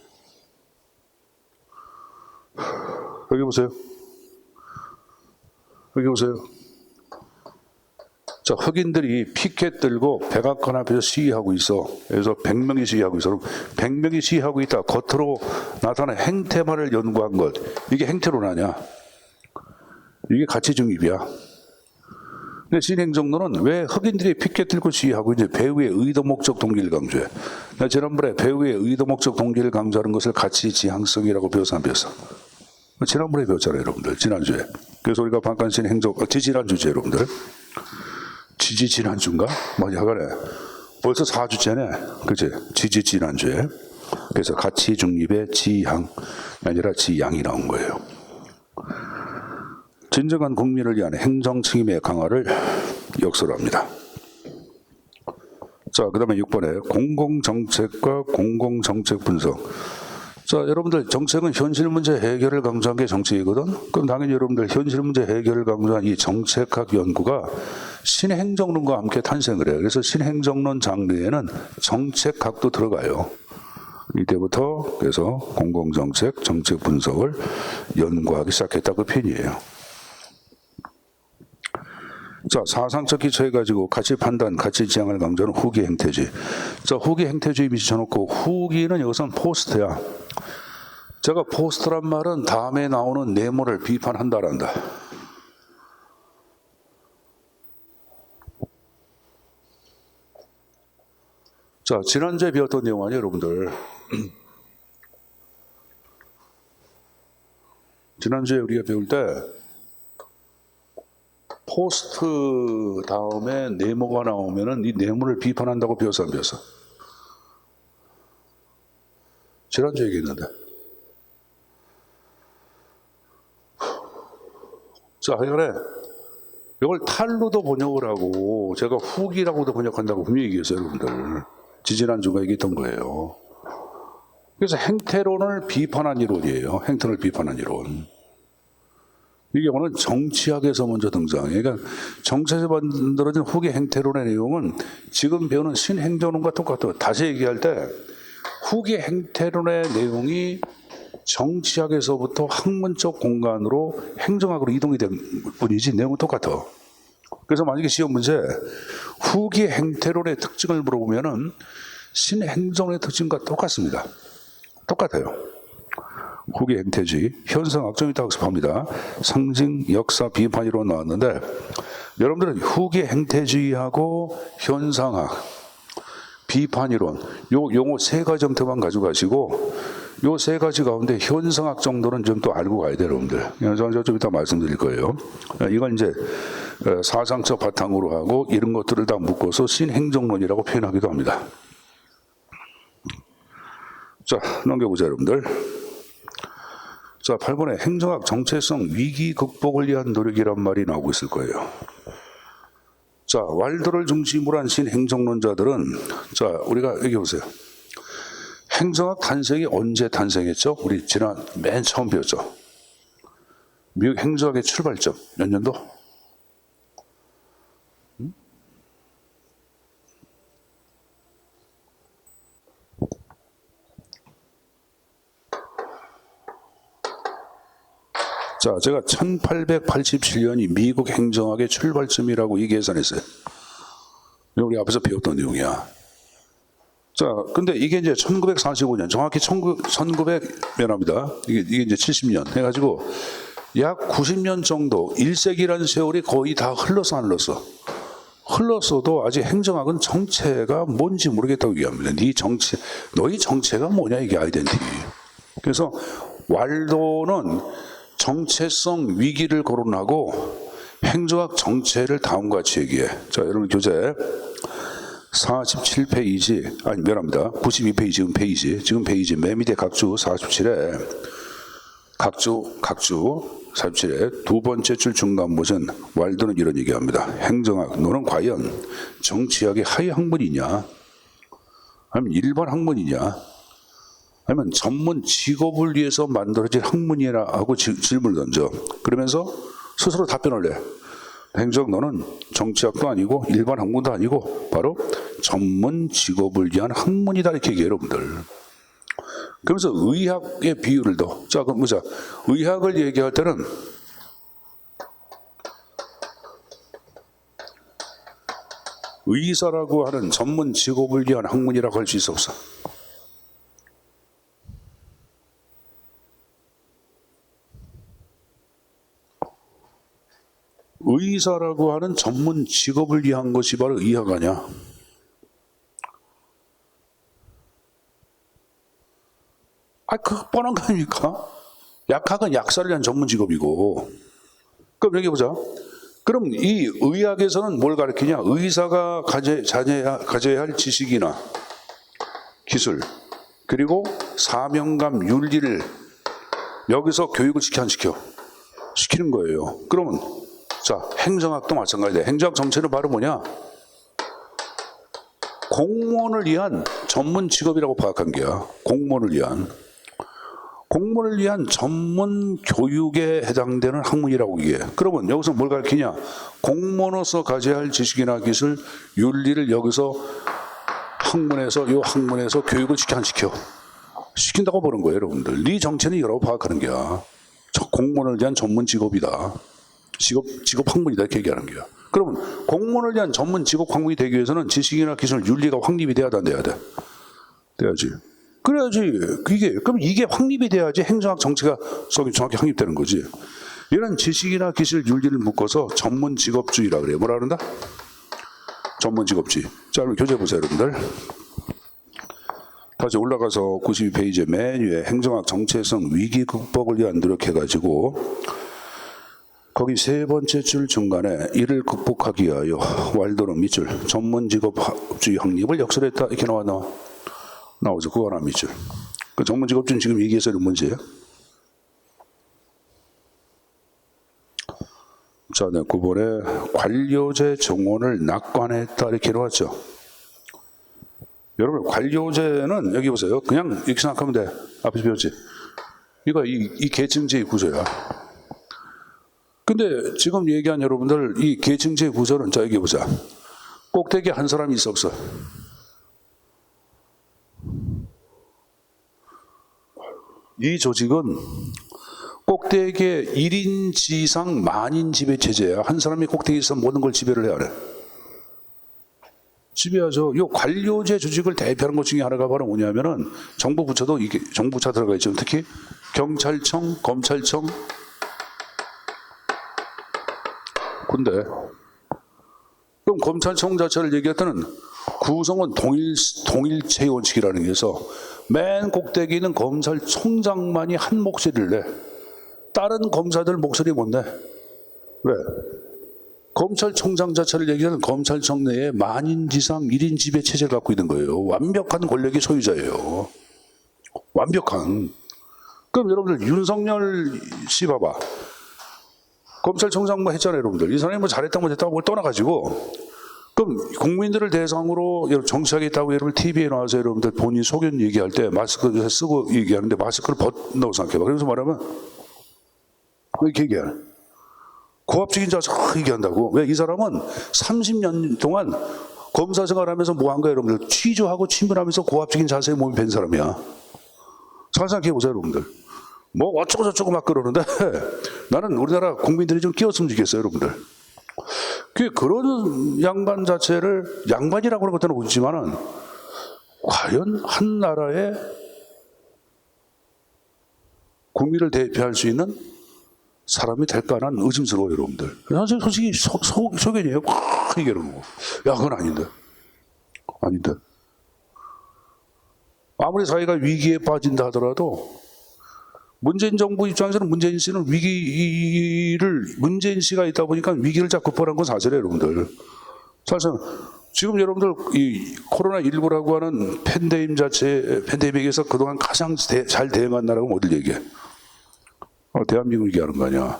여기 보세요. 여기 보세요. 자, 흑인들이 피켓 들고 백악관 앞에서 시위하고 있어. 그래서 100명이 시위하고 있어. 100명이 시위하고 있다. 겉으로 나타나는 행태만을 연구한 것. 이게 행태론 아니야. 이게 가치 중립이야. 근데 신행정론은 왜 흑인들이 피켓 들고 시위하고 이제 배후의 의도 목적 동기를 강조해. 나 지난번에 배후의 의도 목적 동기를 강조하는 것을 가치 지향성이라고 배워서 안 배웠어. 지난번에 배웠잖아요, 여러분들. 지난주에. 그래서 우리가 방간신 행정, 지난주제 여러분들. 지난주인가? 뭐냐, 그래. 벌써 4주째네. 그치? 지난주에. 그래서 가치 중립의 지향, 아니라 지양이 나온 거예요. 진정한 국민을 위한 행정 책임의 강화를 역설합니다. 자, 그 다음에 6번에 공공정책과 공공정책 분석. 자, 여러분들 정책은 현실 문제 해결을 강조한 게 정책이거든. 그럼 당연히 여러분들 현실 문제 해결을 강조한 이 정책학 연구가 신행정론과 함께 탄생을 해요. 그래서 신행정론 장르에는 정책학도 들어가요. 이때부터 그래서 공공정책, 정책 분석을 연구하기 시작했다 그 편이에요. 자, 사상적 기초해가지고 가치 판단, 가치 지향을 강조하는 후기 행태주의. 자, 후기 행태주의 미쳐놓고 후기는 여기서는 포스트야. 제가 포스트란 말은 다음에 나오는 내모를 비판한다란다. 자, 지난주에 배웠던 내용 아니에요, 여러분들. 지난주에 우리가 배울 때 포스트 다음에 네모가 나오면은 이 네모를 비판한다고 배워서 안 배웠어? 지난주에 얘기했는데. 자, 그래. 이걸 탈로도 번역을 하고 제가 후기라고도 번역한다고 분명히 얘기했어요, 여러분들. 지난주가 얘기했던 거예요. 그래서 행태론을 비판한 이론이에요. 행태론을 비판한 이론. 이 경우는 정치학에서 먼저 등장해요. 그러니까 정치에서 만들어진 후기 행태론의 내용은 지금 배우는 신행정론과 똑같아요. 다시 얘기할 때 후기 행태론의 내용이 정치학에서부터 학문적 공간으로 행정학으로 이동이 된 뿐이지 내용은 똑같아. 그래서 만약에 시험 문제 후기 행태론의 특징을 물어보면은 신행정론의 특징과 똑같습니다. 똑같아요. 후기 행태주의, 현상학 좀 이따 학습합니다. 상징, 역사, 비판이론 나왔는데 여러분들은 후기 행태주의하고 현상학, 비판이론 요 용어 세 가지 점만 가지고 가시고 요 세 가지 가운데 현상학 정도는 좀 또 알고 가야 돼요, 여러분들. 저는 좀 이따 말씀드릴 거예요. 이건 이제 사상적 바탕으로 하고 이런 것들을 다 묶어서 신행정론이라고 표현하기도 합니다. 자, 넘겨보자, 여러분들. 자, 8번에 행정학 정체성 위기 극복을 위한 노력이란 말이 나오고 있을 거예요. 자, 왈도를 중심으로 한 신행정론자들은, 자, 우리가 여기 보세요. 행정학 탄생이 언제 탄생했죠? 우리 지난 맨 처음 배웠죠. 미국 행정학의 출발점 몇 년도? 자, 제가 1887년이 미국 행정학의 출발점이라고 이 계산했어요. 우리 앞에서 배웠던 내용이야. 자, 근데 이게 이제 1945년, 정확히 1900년합니다. 이게 이제 70년 해가지고 약 90년 정도, 1세기라는 세월이 거의 다 흘러서 안 흘렀어. 흘렀어도 아직 행정학은 정체가 뭔지 모르겠다고 얘기합니다. 너희 정체가 뭐냐, 이게 아이덴티티. 그래서 왈도는 정체성 위기를 거론하고 행정학 정체를 다음과 같이 얘기해. 자, 여러분 교재 47페이지, 아니 미안합니다. 92페이지, 지금 페이지 맨 밑에 각주 47에 각주 47에 두 번째 줄 중간 버전 왈도는 이런 얘기합니다. 행정학, 너는 과연 정치학의 하위 학문이냐? 아니면 일반 학문이냐? 아니면 전문 직업을 위해서 만들어진 학문이라 하고 질문을 던져. 그러면서 스스로 답변을 해. 행정 너는 정치학도 아니고 일반 학문도 아니고 바로 전문 직업을 위한 학문이다 이렇게 얘기해요, 여러분들. 그러면서 의학의 비유를 더. 자, 그럼 보자. 의학을 얘기할 때는 의사라고 하는 전문 직업을 위한 학문이라고 할 수 있어 없어? 의사라고 하는 전문 직업을 위한 것이 바로 의학 아니야? 그거 뻔한 거 아닙니까? 약학은 약사를 위한 전문 직업이고. 그럼 여기 보자. 그럼 이 의학에서는 뭘 가르치냐? 의사가 가져야 할 지식이나 기술, 그리고 사명감, 윤리를 여기서 교육을 시켜 안 시켜? 시키는 거예요. 그러면 자, 행정학도 마찬가지다. 행정학 정체는 바로 뭐냐? 공무원을 위한 전문 직업이라고 파악한 게야. 공무원을 위한 전문 교육에 해당되는 학문이라고 이게. 그러면 여기서 뭘 가르치냐? 공무원으로서 가져야 할 지식이나 기술, 윤리를 여기서 이 학문에서 교육을 시켜 안 시켜? 시킨다고 보는 거예요, 여러분들. 네 정체는 이라고 파악하는 게야. 공무원을 위한 전문 직업이다. 직업 학문이다 이렇게 얘기하는 거야. 그러면 공무원을 위한 전문 직업 학문이 되기 위해서는 지식이나 기술, 윤리가 확립이 돼야 돼, 안 돼야 돼? 돼야지. 그래야지. 그럼 이게 확립이 돼야지 행정학 정체가 정확히 확립되는 거지. 이런 지식이나 기술, 윤리를 묶어서 전문 직업주의라 그래요. 뭐라 그런다? 전문 직업주의. 자, 그럼 교재 보세요, 여러분들. 다시 올라가서 92페이지 맨 위에 행정학 정체성 위기 극복을 위한 노력해가지고 거기 세 번째 줄 중간에 이를 극복하기 위하여 왈도는 밑줄 전문 직업주의 확립을 역설했다 이렇게 나오죠. 그거 하나 밑줄. 그 전문 직업주의 지금 얘기해서는 문제예요. 자, 네, 9번에 관료제 정원을 낙관했다 이렇게 나왔죠. 여러분 관료제는 여기 보세요. 그냥 이렇게 생각하면 돼. 앞에서 배웠지. 이거 이 계층제의 구조야. 근데 지금 얘기한 여러분들 이 계층제 구조는 자 여기 보자. 꼭대기에 한 사람이 있어 없어? 이 조직은 꼭대기에 1인 지상 만인 지배 체제야. 한 사람이 꼭대기에 있어 모든 걸 지배를 해야 돼. 지배하죠. 이 관료제 조직을 대표하는 것 중에 하나가 바로 뭐냐면은 정부 부처도 이게 정부 부처 들어가 있죠. 특히 경찰청, 검찰청, 군대. 그럼 검찰청 자체를 얘기할 때는 구성은 동일체 원칙이라는 게 있어. 맨 꼭대기 있는 검찰총장만이 한 목소리를 내. 다른 검사들 목소리 못 내. 왜? 검찰총장 자체를 얘기하는 검찰청 내에 만인지상 1인 지배 체제를 갖고 있는 거예요. 완벽한 권력의 소유자예요. 완벽한. 그럼 여러분들 윤석열 씨 봐봐. 검찰총장 뭐 했잖아요, 여러분들. 이 사람이 뭐 잘했다고 못했다고 뭘 떠나가지고. 그럼 국민들을 대상으로 정치하겠다고 여러분 TV에 나와서 여러분들 본인 소견 얘기할 때 마스크 쓰고 얘기하는데 마스크를 벗는다고 생각해봐. 그래서 말하면 이렇게 얘기하네. 고압적인 자세 얘기한다고. 왜? 이 사람은 30년 동안 검사 생활하면서 뭐 한 거예요, 여러분들? 취조하고 친분하면서 고압적인 자세에 몸이 밴 사람이야. 잘 생각해 보세요, 여러분들. 뭐 어쩌고 저쩌고 막 그러는데 나는 우리나라 국민들이 좀 끼었으면 좋겠어요, 여러분들. 그런 양반 자체를 양반이라고 하는 것들은 보지만은 과연 한 나라의 국민을 대표할 수 있는 사람이 될까는 의심스러워요, 여러분들. 사실 솔직히 소견이에요. 막 얘기하는 거. 야, 그건 아닌데. 아닌데. 아무리 사회가 위기에 빠진다 하더라도 문재인 정부 입장에서는 문재인 씨는 문재인 씨가 있다 보니까 위기를 자꾸 뻔한 건 사실이에요, 여러분들. 사실 지금 여러분들 이 코로나19라고 하는 팬데믹에서 그동안 가장 잘 대응한 나라가 어딜 얘기해? 대한민국 얘기하는 거 아니야.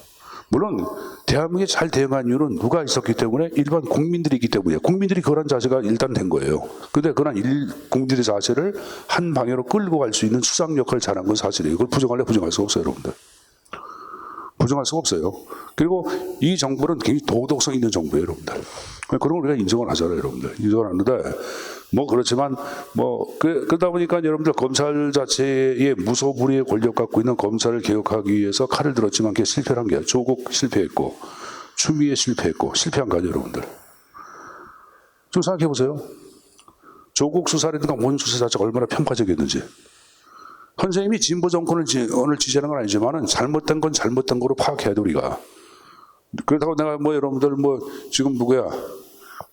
물론 대한민국이 잘 대응한 이유는 누가 있었기 때문에 일반 국민들이 있기 때문이에요. 국민들이 그런 자세가 일단 된 거예요. 근데 그런 국민들의 자세를 한 방향으로 끌고 갈 수 있는 수상 역할을 잘한 건 사실이에요. 그걸 부정할 수가 없어요, 여러분들. 부정할 수가 없어요. 그리고 이 정부는 굉장히 도덕성 있는 정부예요, 여러분들. 그런 걸 우리가 인정을 하잖아요, 여러분들. 인정을 하는데 뭐 그렇지만 뭐 그러다 보니까 여러분들 검찰 자체의 무소불위의 권력 갖고 있는 검찰을 개혁하기 위해서 칼을 들었지만 그게 실패를 한 게 조국 실패했고 추미애 실패했고 실패한 거 아니에요, 여러분들. 좀 생각해 보세요. 조국 수사라든가 원 수사 자체가 얼마나 편파적이었는지. 선생님이 진보 정권을 오늘 지지하는 건 아니지만은 잘못된 건 잘못된 거로 파악해야 돼, 우리가. 그렇다고 내가 뭐 여러분들 뭐 지금 누구야?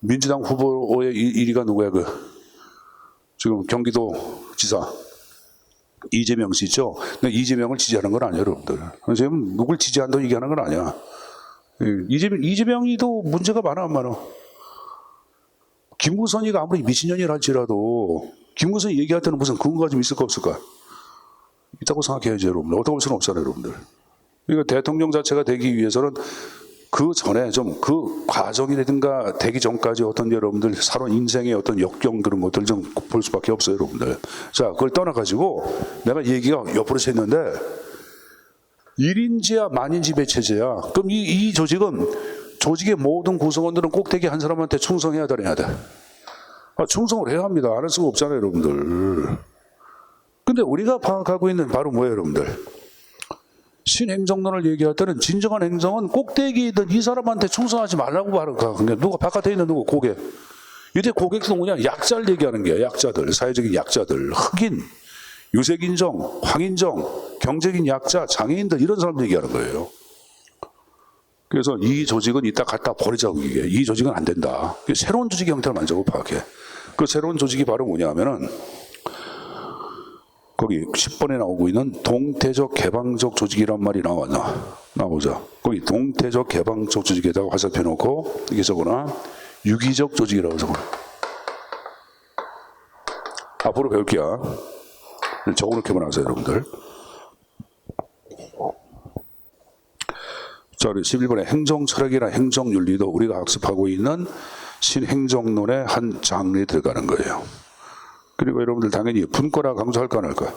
민주당 후보의 1위가 누구야? 지금 경기도 지사 이재명 씨 있죠? 이재명을 지지하는 건 아니에요, 여러분들. 선생님은 누굴 지지한다고 얘기하는 건 아니야. 이재명이도 문제가 많아, 안 많아? 김무선이가 아무리 미친년이라 할지라도 김무선이 얘기할 때는 무슨 근거가 좀 있을까 없을까? 있다고 생각해야지, 여러분들. 어떻게 볼 수는 없잖아요, 여러분들. 그러니까 대통령 자체가 되기 위해서는 그 전에 좀 그 과정이라든가 되기 전까지 어떤 여러분들 살아온 인생의 어떤 역경 그런 것들 좀 볼 수밖에 없어요, 여러분들. 자, 그걸 떠나가지고 내가 얘기가 옆으로 샜는데 1인지야 만인지배 체제야. 그럼 이 조직의 모든 구성원들은 꼭대기 한 사람한테 충성해야 돼, 해야 돼. 충성을 해야 합니다. 안 할 수가 없잖아요, 여러분들. 근데 우리가 파악하고 있는 바로 뭐예요, 여러분들? 신행정론을 얘기할 때는 진정한 행정은 꼭대기든 이 사람한테 충성하지 말라고 말하는 거야. 그러니까 누가 바깥에 있는 누구 고객. 이때 고객은 뭐냐? 약자를 얘기하는 거야. 약자들, 사회적인 약자들, 흑인, 유색인종, 황인종, 경제적인 약자, 장애인들 이런 사람들 얘기하는 거예요. 그래서 이 조직은 이따 갖다 버리자고 이게. 이 조직은 안 된다. 새로운 조직의 형태를 만들고 파악해. 그 새로운 조직이 바로 뭐냐면은 거기 10번에 나오고 있는 동태적 개방적 조직이란 말이 나오자. 거기 동태적 개방적 조직에다가 화살표 놓고 이게 적어놔. 유기적 조직이라고 적어놔. 앞으로 배울게요. 적어놓게만 하세요, 여러분들. 자, 우리 11번에 행정철학이나 행정윤리도 우리가 학습하고 있는 신행정론의 한 장르에 들어가는 거예요. 그리고 여러분들 당연히 분과라 강조할까 안 할까?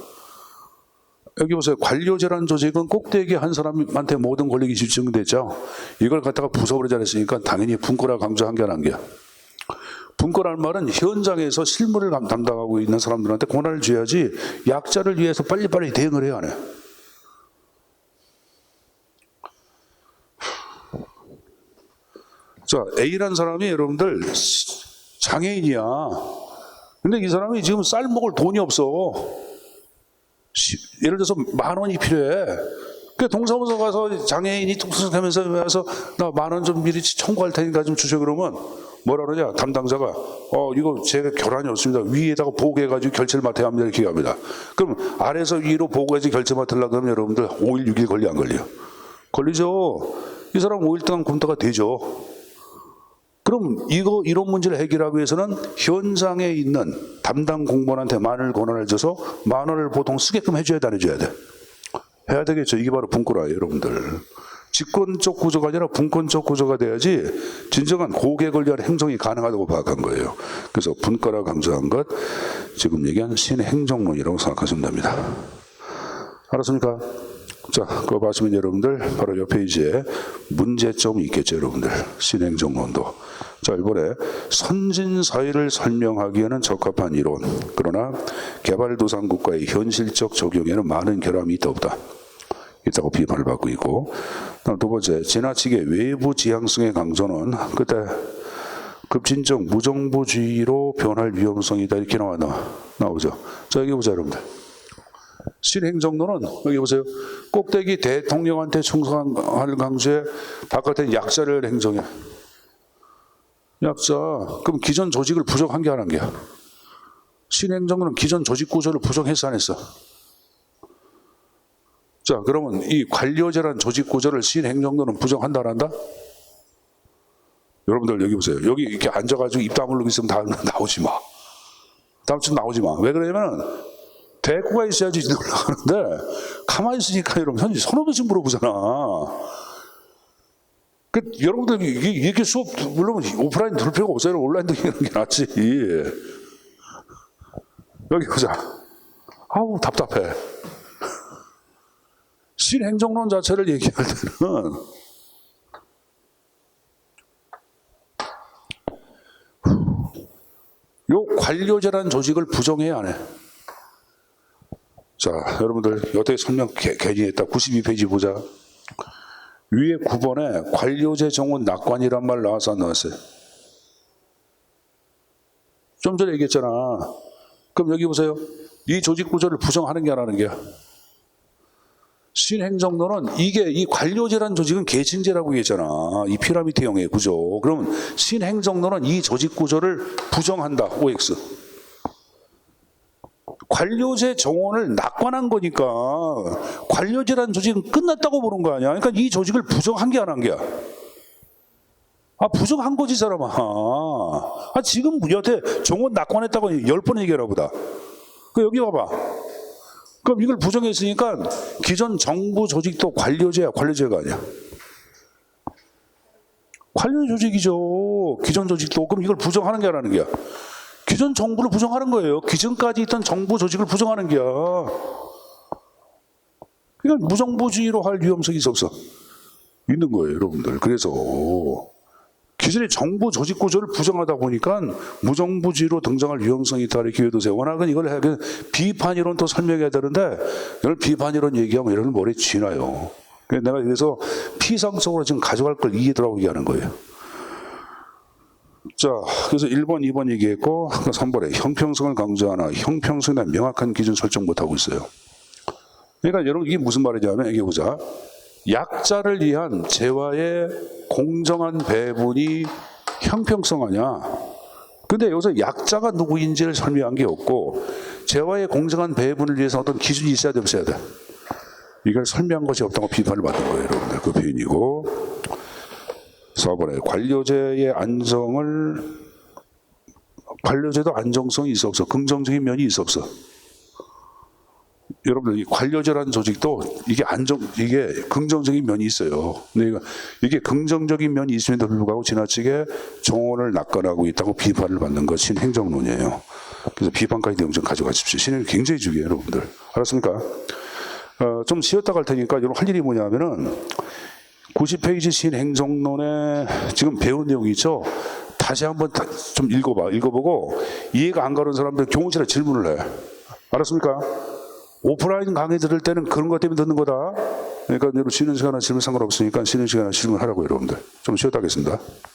여기 보세요. 관료제라는 조직은 꼭대기 한 사람한테 모든 권력이 집중됐죠. 이걸 갖다가 부숴버리지 않았으니까 당연히 분과라 강조한 게 안 한 게. 분과라는 말은 현장에서 실무를 담당하고 있는 사람들한테 권한을 줘야지 약자를 위해서 빨리빨리 대응을 해야 하네. 자, A라는 사람이 여러분들 장애인이야. 근데 이 사람이 지금 쌀 먹을 돈이 없어. 예를 들어서 10,000원이 필요해. 그 동사무소 가서 장애인이 뚝뚝하면서 와서 나 10,000원 좀 미리 청구할 테니까 좀 주세요 그러면 뭐라 그러냐 담당자가 이거 제가 결함이 없습니다. 위에다가 보고해가지고 결제를 맡아야 합니다 이렇게 합니다. 그럼 아래에서 위로 보고해서 결제 맡으려고 그러면 여러분들 5일 6일 걸려 안 걸려요? 걸리죠. 이 사람 5일 동안 검토가 되죠. 그럼 이런 문제를 해결하기 위해서는 현장에 있는 담당 공무원한테 만원을 권한을 줘서 만원을 보통 쓰게끔 해줘야 돼, 안 해줘야 돼? 해야 되겠죠. 이게 바로 분권화예요, 여러분들. 직권적 구조가 아니라 분권적 구조가 돼야지 진정한 고객에 관련 행정이 가능하다고 파악한 거예요. 그래서 분권화 강조한 것, 지금 얘기한 신행정론이라고 생각하시면 됩니다. 알았습니까? 자, 그거 보시면 여러분들 바로 옆 페이지에 문제점이 있겠죠, 여러분들. 신행정론도. 자, 이번에 선진사회를 설명하기에는 적합한 이론, 그러나 개발도상국가의 현실적 적용에는 많은 결함이 있다 없다. 있다고 비판을 받고 있고, 다음 두 번째, 지나치게 외부 지향성의 강조는 그때 급진적 무정부주의로 변할 위험성이다 이렇게 나오죠. 자, 여기 보자 여러분들. 신행정론은 여기 보세요. 꼭대기 대통령한테 충성할 강조에 바깥에 약자를 행정해. 약자. 그럼 기존 조직을 부정한 게 안 한 게야. 신행정론은 기존 조직 구조를 부정했어 안 했어? 자, 그러면 이 관료제란 조직 구조를 신행정론은 부정한다 안 한다? 여러분들 여기 보세요. 여기 이렇게 앉아가지고 입 다물고 있으면 다음 주 나오지 마. 다음 주 나오지 마. 왜 그러냐면 대꾸가 있어야지 올라가는데 가만히 있으니까 여러분 현지 서너 번씩 물어보잖아. 여러분들 이렇게 수업 물론 오프라인 들을 필요가 없어요. 온라인 듣는 게 낫지. 여기 보자. 아우 답답해. 신행정론 자체를 얘기할 때는 요 관료제라는 조직을 부정해 안 해? 자, 여러분들 여태 설명 괜히 했다. 92페이지 보자. 위에 9번에 관료제 정원 낙관이란 말 나와서 안 나왔어요? 좀 전에 얘기했잖아. 그럼 여기 보세요. 이 조직 구조를 부정하는 게 안 하는 게야. 신행정론은 이 관료제라는 조직은 계층제라고 얘기했잖아. 이 피라미드형의 구조. 그러면 신행정론은 이 조직 구조를 부정한다. OX. 관료제 정원을 낙관한 거니까 관료제라는 조직은 끝났다고 보는 거 아니야. 그러니까 이 조직을 부정한 게 안 한 게야. 부정한 거지 사람아. 지금 여태 정원 낙관했다고 10번 얘기하나 보다. 여기 봐봐. 그럼 이걸 부정했으니까 기존 정부 조직도 관료제야, 관료제가 아니야. 관료 조직이죠. 기존 조직도. 그럼 이걸 부정하는 게 아니라는 게야. 기존 정부를 부정하는 거예요. 기존까지 있던 정부 조직을 부정하는 게야. 그러니까 무정부주의로 할 위험성이 있어? 있는 거예요, 여러분들. 그래서 기존의 정부 조직 구조를 부정하다 보니까 무정부주의로 등장할 위험성이 있다 이렇게 기회도세요. 워낙은 이걸 하긴 비판이론 또 설명해야 되는데 이걸 비판이론 얘기하면 이런 머리에 쥐나요. 내가 그래서 피상적으로 지금 가져갈 걸 이해하라고 얘기하는 거예요. 자, 그래서 1번, 2번 얘기했고 3번에 형평성을 강조하나 형평성에 대한 명확한 기준 설정 못하고 있어요. 그러니까 여러분 이게 무슨 말이냐면 여기 보자. 약자를 위한 재화의 공정한 배분이 형평성 아니야. 근데 여기서 약자가 누구인지를 설명한 게 없고 재화의 공정한 배분을 위해서 어떤 기준이 있어야 돼 없어야 돼? 이걸 설명한 것이 없다고 비판을 받는 거예요, 여러분들. 그 표현이고 4번에 관료제도 안정성이 있어 없어? 긍정적인 면이 있어 없어? 여러분들, 이 관료제라는 조직도 이게 긍정적인 면이 있어요. 근데 이게 긍정적인 면이 있음에도 불구하고 지나치게 정원을 낙관하고 있다고 비판을 받는 것이 신행정론이에요. 그래서 비판까지 내용 좀 가져가십시오. 신행이 굉장히 중요해요, 여러분들. 알았습니까? 좀 쉬었다 갈 테니까 여러분 할 일이 뭐냐면은 90페이지 신행정론에 지금 배운 내용이 있죠? 다시 한번 좀 읽어보고 이해가 안 가는 사람들 교무실에 질문을 해. 알았습니까? 오프라인 강의 들을 때는 그런 것 때문에 듣는 거다. 그러니까 쉬는 시간에 질문 상관없으니까 쉬는 시간에 질문하라고 여러분들. 좀 쉬었다 하겠습니다.